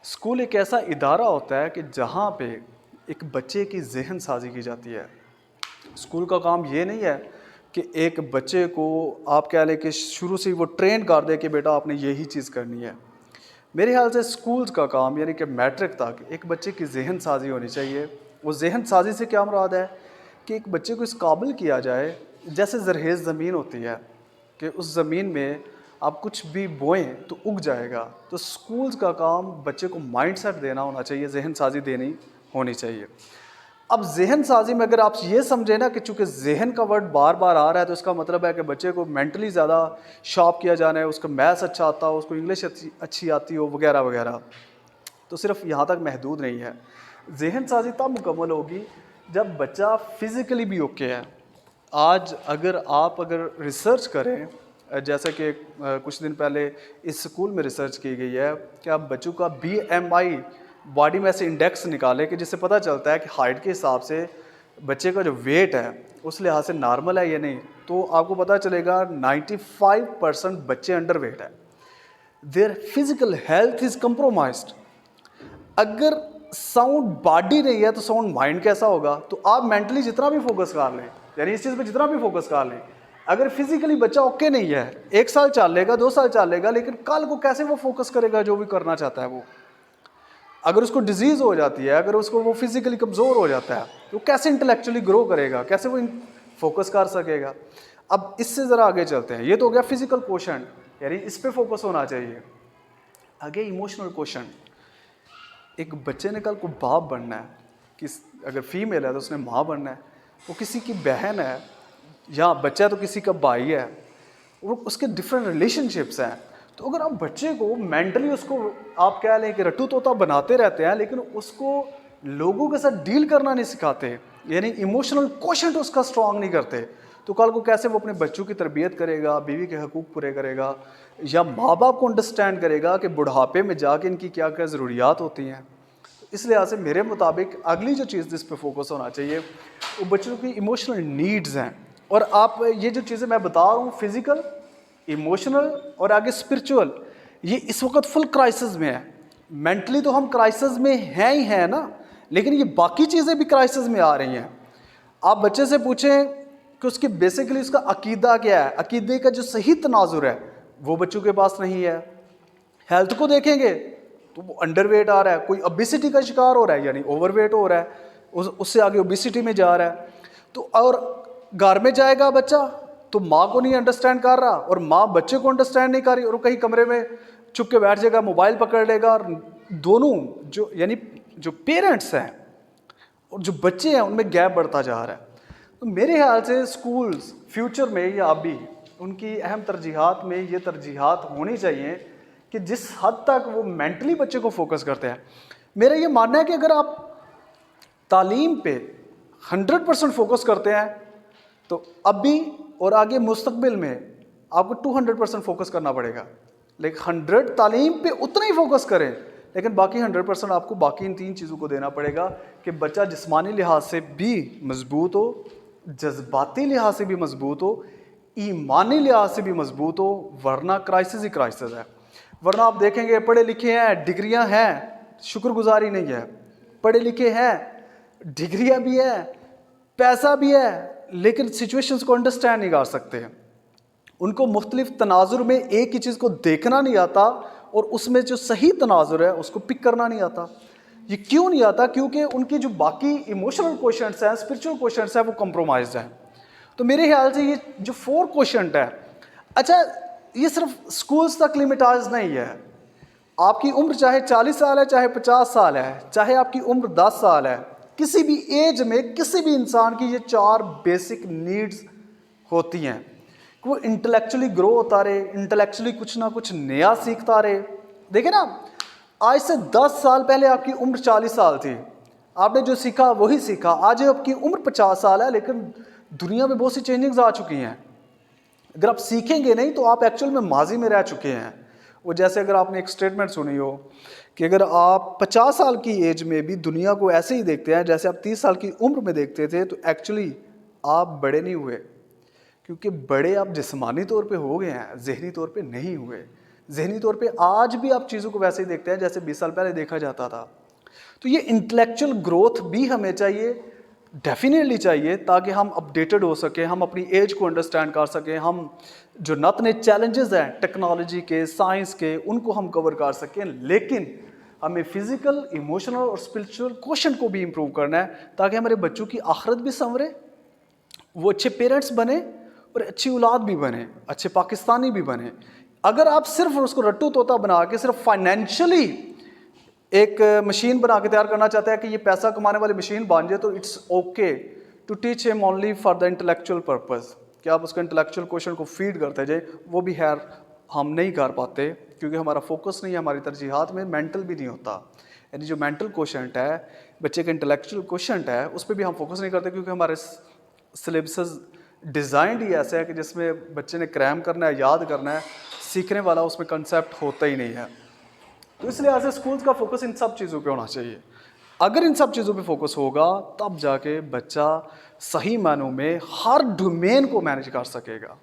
School ایک ایسا ادارہ ہوتا ہے کہ جہاں پہ ایک بچے کی ذہن سازی کی جاتی ہے۔ اسکول کا کام یہ نہیں ہے کہ ایک بچے کو آپ کہہ لیں کہ شروع سے ہی وہ ٹرین کر دے کہ بیٹا آپ نے یہی چیز کرنی ہے۔ میرے خیال سے اسکولز کا کام یعنی کہ میٹرک تک ایک بچے کی ذہن سازی ہونی چاہیے۔ وہ ذہن سازی سے کیا مراد ہے کہ ایک بچے کو اس قابل کیا جائے جیسے زرخیز زمین ہوتی ہے کہ اس زمین میں آپ کچھ بھی بوئیں تو اگ جائے گا۔ تو اسکولز کا کام بچے کو مائنڈ سیٹ دینا ہونا چاہیے، ذہن سازی دینی ہونی چاہیے۔ اب ذہن سازی میں اگر آپ یہ سمجھیں نا کہ چونکہ ذہن کا ورڈ بار بار آ رہا ہے تو اس کا مطلب ہے کہ بچے کو مینٹلی زیادہ شارپ کیا جانا ہے، اس کو میتھس اچھا آتا ہو، اس کو انگلش اچھی آتی ہو وغیرہ وغیرہ، تو صرف یہاں تک محدود نہیں ہے۔ ذہن سازی تب مکمل ہوگی جب بچہ فزیکلی بھی اوکے ہے۔ آج اگر ریسرچ کریں، جیسا کہ کچھ دن پہلے اس اسکول میں ریسرچ کی گئی ہے کہ آپ بچوں کا BMI باڈی میس انڈیکس نکالے کہ جس سے پتہ چلتا ہے کہ ہائٹ کے حساب سے بچے کا جو ویٹ ہے اس لحاظ سے نارمل ہے یا نہیں، تو آپ کو پتہ چلے گا 95% بچے انڈر ویٹ ہے۔ There physical health is compromised. اگر ساؤنڈ باڈی نہیں ہے تو ساؤنڈ مائنڈ کیسا ہوگا؟ تو آپ مینٹلی جتنا بھی فوکس کر لیں، یعنی اس چیز پہ جتنا بھی فوکس کر لیں، اگر فزیکلی بچہ اوکے نہیں ہے، 1 سال چل لے گا، 2 سال چل لے گا، لیکن کل کو کیسے وہ فوکس کرے گا جو بھی کرنا چاہتا ہے وہ؟ اگر اس کو ڈیزیز ہو جاتی ہے، اگر اس کو وہ فزیکلی کمزور ہو جاتا ہے تو کیسے انٹلیکچولی گرو کرے گا، کیسے وہ فوکس کر سکے گا؟ اب اس سے ذرا آگے چلتے ہیں۔ یہ تو ہو گیا فزیکل کوشنٹ، یعنی اس پہ فوکس ہونا چاہیے۔ آگے ایموشنل کوشنٹ۔ ایک بچے نے کل کو باپ بننا ہے، اگر فیمیل ہے تو اس نے ماں بننا ہے، وہ کسی کی بہن ہے، یا بچہ تو کسی کا بھائی ہے، وہ اس کے ڈفرینٹ ریلیشن شپس ہیں۔ تو اگر آپ بچے کو مینٹلی اس کو آپ کہہ لیں کہ رٹو طوطا بناتے رہتے ہیں لیکن اس کو لوگوں کے ساتھ ڈیل کرنا نہیں سکھاتے، یعنی ایموشنل کوشنٹ اس کا سٹرونگ نہیں کرتے، تو کل کو کیسے وہ اپنے بچوں کی تربیت کرے گا، بیوی کے حقوق پورے کرے گا، یا ماں باپ کو انڈرسٹینڈ کرے گا کہ بڑھاپے میں جا کے ان کی کیا کیا ضروریات ہوتی ہیں؟ اس لحاظ سے میرے مطابق اگلی جو چیز جس پہ فوکس ہونا چاہیے وہ بچوں کی ایموشنل نیڈز ہیں۔ اور آپ یہ جو چیزیں میں بتا رہا ہوں، فزیکل، ایموشنل اور آگے اسپرچول، یہ اس وقت فل کرائسس میں ہے۔ مینٹلی تو ہم کرائسس میں ہیں ہی ہیں نا، لیکن یہ باقی چیزیں بھی کرائسس میں آ رہی ہیں۔ آپ بچے سے پوچھیں کہ اس کی بیسیکلی اس کا عقیدہ کیا ہے، عقیدے کا جو صحیح تناظر ہے وہ بچوں کے پاس نہیں ہے۔ ہیلتھ کو دیکھیں گے تو وہ انڈر ویٹ آ رہا ہے، کوئی اوبیسٹی کا شکار ہو رہا ہے، یعنی اوور ویٹ ہو رہا ہے، اس سے آگے اوبیسٹی میں جا رہا ہے۔ تو اور گھر میں جائے گا بچہ تو ماں کو نہیں انڈرسٹینڈ کر رہا، اور ماں بچے کو انڈرسٹینڈ نہیں کر رہی، اور وہ کہیں کمرے میں چھپ کے بیٹھ جائے گا، موبائل پکڑ لے گا، اور دونوں جو پیرنٹس ہیں اور جو بچے ہیں ان میں گیپ بڑھتا جا رہا ہے۔ تو میرے خیال سے اسکولز فیوچر میں یا ابھی ان کی اہم ترجیحات میں یہ ترجیحات ہونی چاہیے کہ جس حد تک وہ مینٹلی بچے کو فوکس کرتے ہیں۔ میرا یہ ماننا ہے کہ اگر آپ تعلیم پہ 100% فوکس کرتے ہیں تو اب بھی اور آگے مستقبل میں آپ کو 200% فوکس کرنا پڑے گا، لیکن 100 تعلیم پہ اتنا ہی فوکس کریں، لیکن باقی 100% آپ کو باقی ان 3 چیزوں کو دینا پڑے گا کہ بچہ جسمانی لحاظ سے بھی مضبوط ہو، جذباتی لحاظ سے بھی مضبوط ہو، ایمانی لحاظ سے بھی مضبوط ہو، ورنہ کرائسس ہی کرائسس ہے۔ ورنہ آپ دیکھیں گے پڑھے لکھے ہیں، ڈگریاں ہیں، شکر گزاری نہیں ہے، پڑھے لکھے ہیں، ڈگریاں بھی ہیں، پیسہ بھی ہے، لیکن سچویشنز کو انڈرسٹینڈ نہیں کر سکتے۔ ان کو مختلف تناظر میں ایک ہی چیز کو دیکھنا نہیں آتا، اور اس میں جو صحیح تناظر ہے اس کو پک کرنا نہیں آتا۔ یہ کیوں نہیں آتا؟ کیونکہ ان کی جو باقی ایموشنل کوشنٹس ہیں، اسپرچول کوشنٹس ہیں، وہ کمپرومائزڈ ہیں۔ تو میرے خیال سے یہ جو 4 کوشنٹ ہے، اچھا یہ صرف اسکولز تک لمیٹائز نہیں ہے۔ آپ کی عمر چاہے 40 سال ہے، چاہے 50 سال ہے، چاہے آپ کی عمر 10 سال ہے، کسی بھی ایج میں کسی بھی انسان کی یہ 4 بیسک نیڈز ہوتی ہیں کہ وہ انٹلیکچولی گرو ہوتا رہے، انٹلیکچولی کچھ نہ کچھ نیا سیکھتا رہے۔ دیکھیں نا، آج سے 10 سال پہلے آپ کی عمر 40 سال تھی، آپ نے جو سیکھا وہی سیکھا۔ آج آپ کی عمر 50 سال ہے، لیکن دنیا میں بہت سی چینجنگز آ چکی ہیں۔ اگر آپ سیکھیں گے نہیں تو آپ ایکچوئل میں ماضی میں رہ چکے ہیں۔ وہ جیسے اگر آپ نے ایک سٹیٹمنٹ سنی ہو کہ اگر آپ 50 سال کی ایج میں بھی دنیا کو ایسے ہی دیکھتے ہیں جیسے آپ 30 سال کی عمر میں دیکھتے تھے، تو ایکچولی آپ بڑے نہیں ہوئے، کیونکہ بڑے آپ جسمانی طور پہ ہو گئے ہیں، ذہنی طور پہ نہیں ہوئے۔ ذہنی طور پہ آج بھی آپ چیزوں کو ویسے ہی دیکھتے ہیں جیسے 20 سال پہلے دیکھا جاتا تھا. تو یہ انٹلیکچوئل گروتھ بھی ہمیں چاہیے, ڈیفینیٹلی چاہیے, تاکہ ہم اپڈیٹڈ ہو سکیں, ہم اپنی ایج کو انڈرسٹینڈ کر سکیں, ہم جو نئے چیلنجز ہیں ٹیکنالوجی کے, سائنس کے, ان کو ہم کور کر سکیں. لیکن ہمیں فزیکل, ایموشنل اور اسپرچل کوشن کو بھی امپروو کرنا ہے تاکہ ہمارے بچوں کی آخرت بھی سنورے, وہ اچھے پیرنٹس بنے اور اچھی اولاد بھی بنے, اچھے پاکستانی بھی بنے. اگر آپ صرف اس کو رٹو طوطا بنا کے صرف فائنینشلی ایک مشین بنا کے تیار کرنا چاہتا ہے کہ یہ پیسہ کمانے والی مشین بن جائے, تو اٹس اوکے ٹو ٹیچ ہم only for the intellectual purpose, کہ آپ اس کا انٹلیکچوئل کوشن کو فیڈ کرتے جائیں. وہ بھی خیر ہم نہیں کر پاتے کیونکہ ہمارا فوکس نہیں ہے, ہماری ترجیحات میں مینٹل بھی نہیں ہوتا. یعنی جو مینٹل کوشنٹ ہے بچے کا, انٹلیکچوئل کوشنٹ ہے, اس پہ بھی ہم فوکس نہیں کرتے کیونکہ ہمارے سلیبسز ڈیزائنڈ ہی ایسے ہے کہ جس میں بچے نے کریم کرنا ہے, یاد کرنا ہے, سیکھنے والا اس میں کنسیپٹ ہوتا ہی نہیں ہے. تو اس لحاظ سے اسکولس کا فوکس ان سب چیزوں پہ ہونا چاہیے. اگر ان سب چیزوں پہ فوکس ہوگا تب جا کے بچہ صحیح معنوں میں ہر ڈومین کو مینیج کر سکے گا.